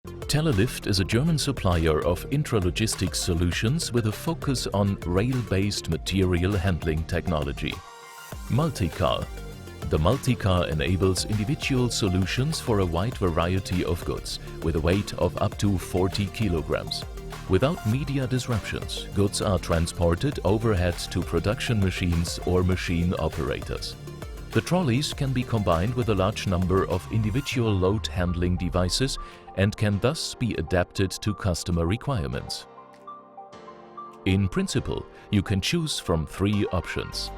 Telelift is a German supplier of intralogistics solutions with a focus on rail-based material handling technology. MultiCar. The MultiCar enables individual solutions for a wide variety of goods with a weight of up to 40 kilograms. Without media disruptions, goods are transported overhead to production machines or machine operators. The trolleys can be combined with a large number of individual load handling devices and can thus be adapted to customer requirements. In principle, you can choose from 3 options.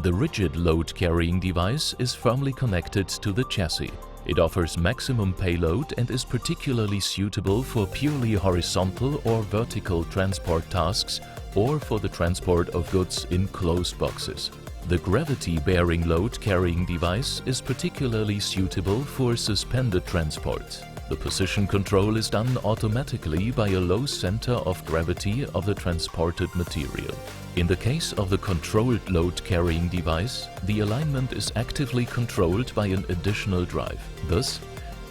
The rigid load-carrying device is firmly connected to the chassis. It offers maximum payload and is particularly suitable for purely horizontal or vertical transport tasks or for the transport of goods in closed boxes. The gravity-bearing load-carrying device is particularly suitable for suspended transport. The position control is done automatically by a low center of gravity of the transported material. In the case of the controlled load-carrying device, the alignment is actively controlled by an additional drive. Thus,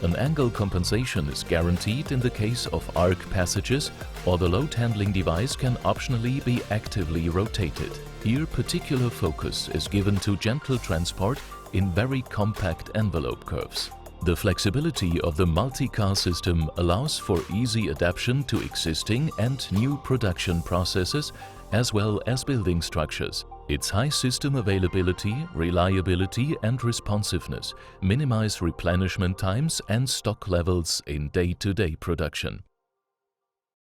an angle compensation is guaranteed in the case of arc passages, or the load-handling device can optionally be actively rotated. Here, particular focus is given to gentle transport in very compact envelope curves. The flexibility of the MultiCar system allows for easy adaptation to existing and new production processes as well as building structures. Its high system availability, reliability and responsiveness minimize replenishment times and stock levels in day-to-day production.